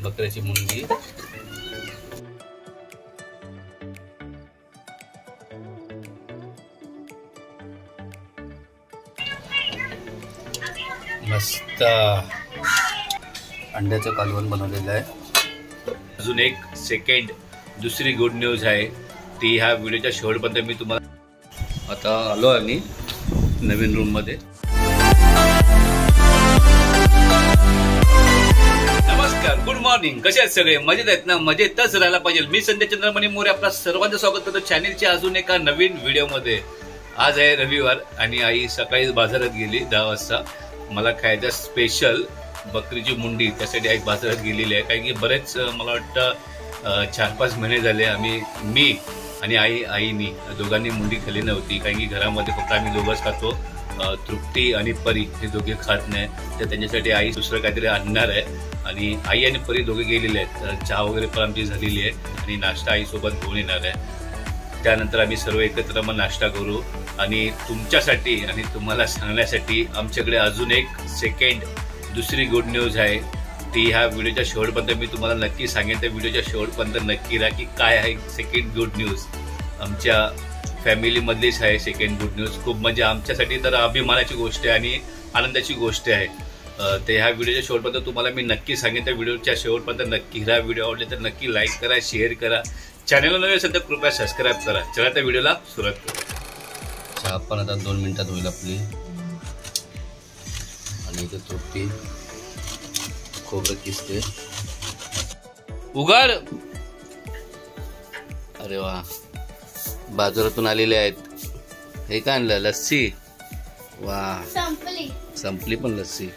बकऱ्याची मुंडी, मस्त अंड्याचं कालवण बनवलेलं आहे. अजून एक सेकंड दुसरी गुड न्यूज आहे ती ह्या व्हिडिओच्या शेवटपर्यंत मी तुम्हाला. आता आलो आम्ही नवीन रूम मध्ये. नमस्कार, गुड मॉर्निंग. कसे आहेत सगळे? मजेत आहेत ना? मजेतच राहायला पाहिजे. मी संजय चंद्रमणी मोरे आपला सर्वांचं स्वागत करतो चॅनेलच्या अजून एका नवीन व्हिडिओ मध्ये. आज आहे रविवार आणि आई सकाळी बाजारात गेली 10 वाजता. मला खायचं स्पेशल बकरीची मुंडी, त्यासाठी आई बाजारात गेलेली आहे. कारण की बरेच मला वाटतं 4-5 महिने झाले मी आणि आईनी दोघांनी मुंडी खाल्ली नव्हती. कारण की घरामध्ये फक्त आम्ही दोघंच खातो. तृप्ती आणि परी हे दोघे खात नाही, तर त्यांच्यासाठी आई दुसरं काहीतरी आणणार आहे. आणि आई आणि परी दोघे गेलेले आहेत. चहा वगैरे पण आमची झालेली आहे आणि नाश्ता आई सोबत घेऊन येणार आहे. त्यानंतर आम्ही सर्व एकत्र मग नाश्ता करू. आणि तुमच्यासाठी आणि तुम्हाला सांगण्यासाठी आमच्याकडे अजून एक सेकंड दुसरी गुड न्यूज आहे ती ह्या व्हिडिओच्या शेवटपर्यंत मी तुम्हाला नक्की सांगेन. त्या व्हिडिओच्या शेवटपर्यंत नक्की राहा की काय आहे सेकंड गुड न्यूज. आमच्या फॅमिलीमधलीच आहे सेकंड गुड न्यूज. खूप म्हणजे आमच्यासाठी तर अभिमानाची गोष्ट आहे आणि आनंदाची गोष्ट आहे. ते ह्या व्हिडिओच्या शेवटपर्यंत तुम्हाला मी नक्की सांगेन. त्या व्हिडिओच्या शेवटपर्यंत नक्की ह्या व्हिडिओ आवडले तर नक्की लाईक करा, शेअर करा. चॅनलला नवीन असेल तर कृपया सबस्क्राईब करा. चला त्या व्हिडिओला सुरुवात करू. चहा पण आता 2 मिनिटात होईल आपली. आणि इथे तृप्ती खोबरं किसते. उघड. अरे वा, बाजारातून आलेले आहेत. हे काय आणलं? लस्सी. वा, संपली पण लस्सी.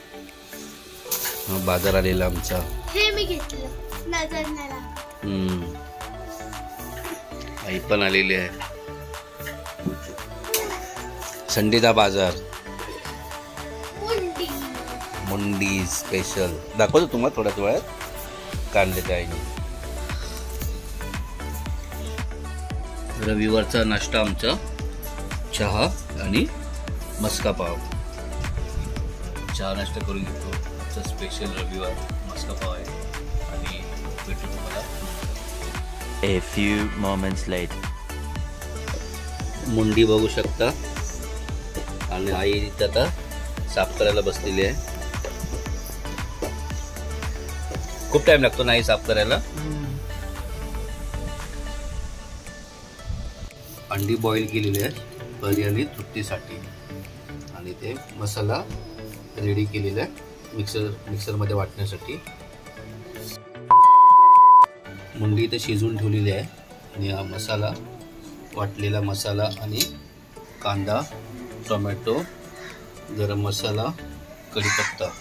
बाजार आलेला आमचा. हे मी घेतलं, नजर नाही लागत. आई पण आलेली आहे. संडेचा बाजार. मुंडी स्पेशल दाखवतो तुम्हाला थोड्याच वेळात. काढले त्या आईने. रविवारचा नाश्ता आमचा चहा आणि मस्का पाव. चहा नाश्ता करून घेतो. आमचा स्पेशल रविवार मस्का पाव आहे. आणि भेटू तुम्हाला. A few moments later. मुंडी बघू शकता. आणि आई आता साफ करायला बसलेली आहे. खूप टाइम लागतो नाही साफ करायला. अंडी बॉईल केलेली आहे परी आणि तृप्तीसाठी. आणि ते मसाला रेडी केलेला आहे मिक्सरमध्ये वाटण्यासाठी. मुंडी इथे शिजवून ठेवलेली आहे. आणि हा मसाला, वाटलेला मसाला आणि कांदा, टोमॅटो, गरम मसाला, कढीपत्ता.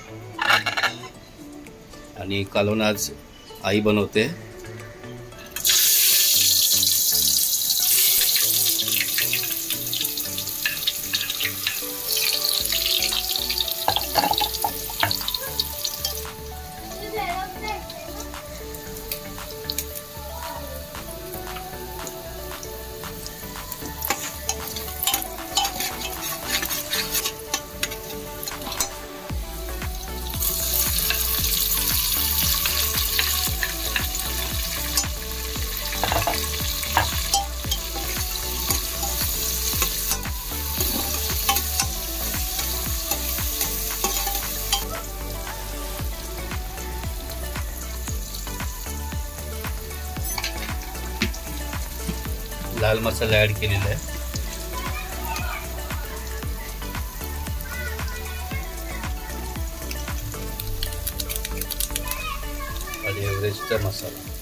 आणि कालवण आज आई बनवते. लाल मसाला ऍड केलेला आहे. आणि एव्हरेस्टचा मसाला.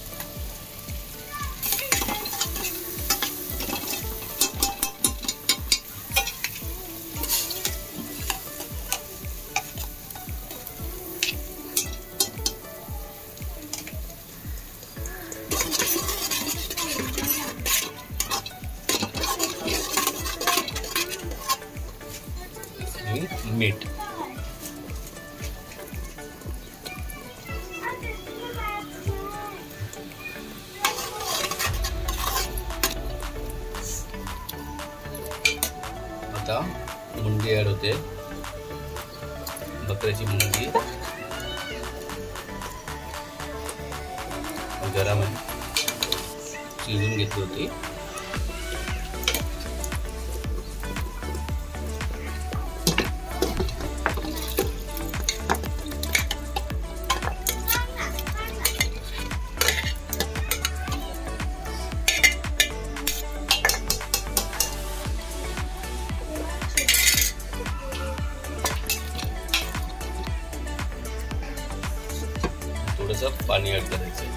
मीठ. आता मुंडी ऍड होते. बकऱ्याची मुंडी. गरम आहे, शिजून घेतली होती. थोडंसं पाणी ऍड करायचं.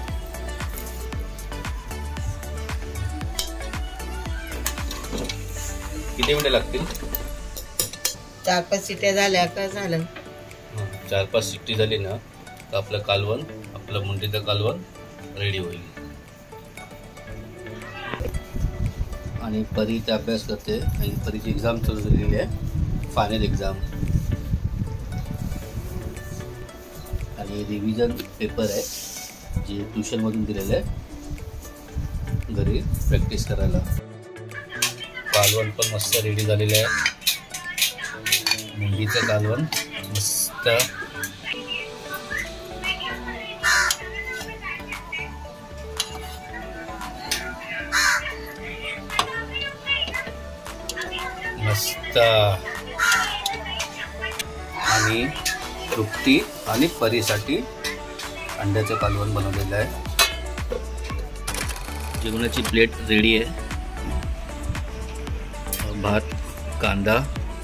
किती मिनिटं लागतील? 4-5 शिट्ट्या झाल्या का झालं? 4-5 शिट्टी झाली ना तर आपलं कालवण, आपलं मुंडीचं कालवण रेडी होईल. आणि परीचा अभ्यास करते आणि परीची एक्झाम चालू झालेली आहे, फायनल एक्झाम. आणि रिव्हिजन पेपर आहे जे ट्युशनमधून दिलेलं आहे घरी प्रॅक्टिस करायला. कालवण पण मस्त रेडी झालेलं आहे, मुंडीचं कालवण मस्त. मस्त. आणि तृप्ती आणि परीसाठी अंड्याचं कालवण बनवलेलं आहे. जेवणाची प्लेट रेडी आहे. भात, कांदा,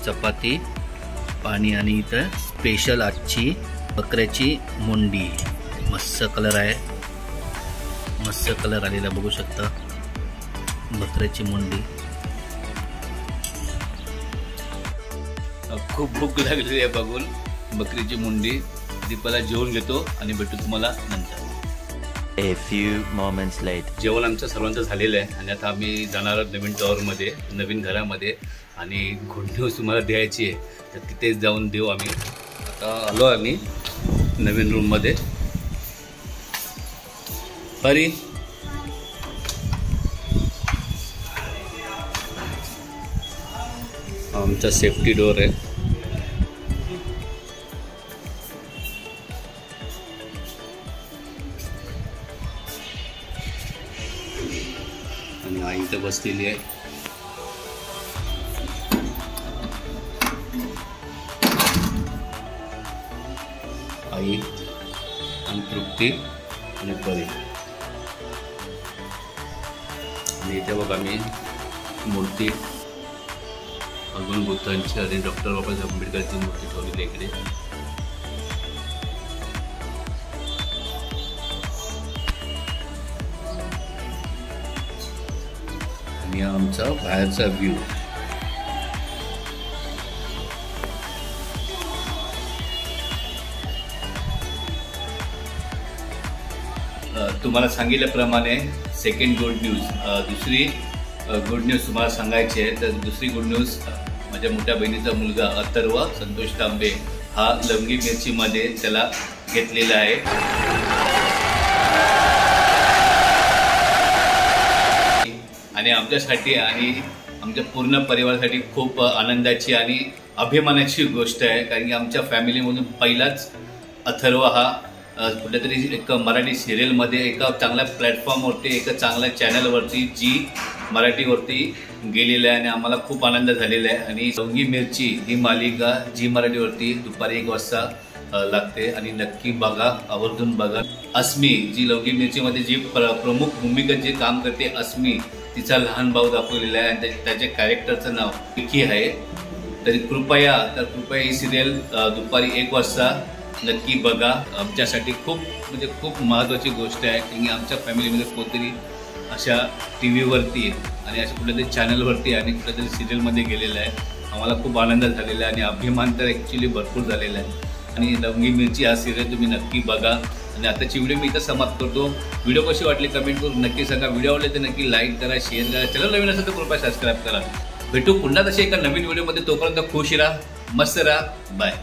चपाती, पाणी आणि इथं स्पेशल आजची बकऱ्याची मुंडी. मस्त कलर आहे, मस्त कलर आलेला बघू शकता. बकऱ्याची मुंडी. खूप भूक लागलेली आहे बघून बकरीची मुंडी. दीपाला जेवण घेतो आणि भेटू तुम्हाला नंतर. A few moments later. जेवण आमचं सर्वांचं झालेलं आहे आणि आता आम्ही जाणार आहोत नवीन टॉवरमध्ये, नवीन घरामध्ये. आणि गुड न्यूज तुम्हाला द्यायची आहे तर तिथेच जाऊन देऊ आम्ही. आता आलो आम्ही नवीन रूममध्ये. परी आमचा सेफ्टी डोअर आहे. आणि आई इथं बसलेली आहे. आई आणि तृप्ती आणि परी. आणि इथे बघा मी मूर्ती भगवान बुद्धांची आणि डॉक्टर बाबासाहेब आंबेडकरची मूर्ती ठेवलेली इकडे. आणि आमचा बाहेरचा व्ह्यू. तुम्हाला सांगितल्याप्रमाणे सेकंड गुड न्यूज, दुसरी गुड न्यूज तुम्हाला सांगायची आहे. तर दुसरी गुड न्यूज, माझ्या मोठ्या बहिणीचा मुलगा अथर्व संतोष तांबे हा लवंगी मिरचीमध्ये त्याला घेतलेला आहे. आणि आमच्यासाठी आणि आमच्या पूर्ण परिवारासाठी खूप आनंदाची आणि अभिमानाची गोष्ट आहे. कारण की आमच्या फॅमिलीमधून पहिलाच अथर्व हा कुठल्या तरी एक मराठी सिरियलमध्ये एका चांगल्या प्लॅटफॉर्मवरती, एका चांगल्या चॅनलवरती जी मराठीवरती गेलेला आहे आणि आम्हाला खूप आनंद झालेला आहे. आणि लवंगी मिरची ही मालिका जी मराठीवरती दुपारी 1 वाजता लागते आणि नक्की बघा, आवर्जून बघा. अस्मी जी लवंगी मिरचीमध्ये जी प्रमुख भूमिका जे काम करते, अस्मी तिचा लहान भाऊ दाखवलेला आहे आणि त्याच्या कॅरेक्टरचं नाव विकी आहे. तरी कृपया ही सिरियल दुपारी 1 वाजता नक्की बघा. आमच्यासाठी खूप महत्त्वाची गोष्ट आहे की आमच्या फॅमिलीमध्ये कोणतरी अशा TV वरती आणि अशा कुठल्यातरी चॅनलवरती आणि कुठल्यातरी सिरियलमध्ये गेलेलं आहे. आम्हाला खूप आनंद झालेला आहे आणि अभिमान तर ॲक्च्युली भरपूर झालेला आहे. आणि लवंगी मिरची हा सिरियल तुम्ही नक्की बघा. आणि आताची व्हिडिओ मी इथं समाप्त करतो. व्हिडिओ कशी वाटली कमेंट करून नक्की सांगा. व्हिडिओ आवडले तर नक्की लाईक करा, शेअर करा. चॅनल नवीन असेल तर कृपया सबस्क्राईब करा. भेटू पुन्हा तशी एका नवीन व्हिडिओमध्ये. तोपर्यंत खुश राहा, मस्त राहा. बाय.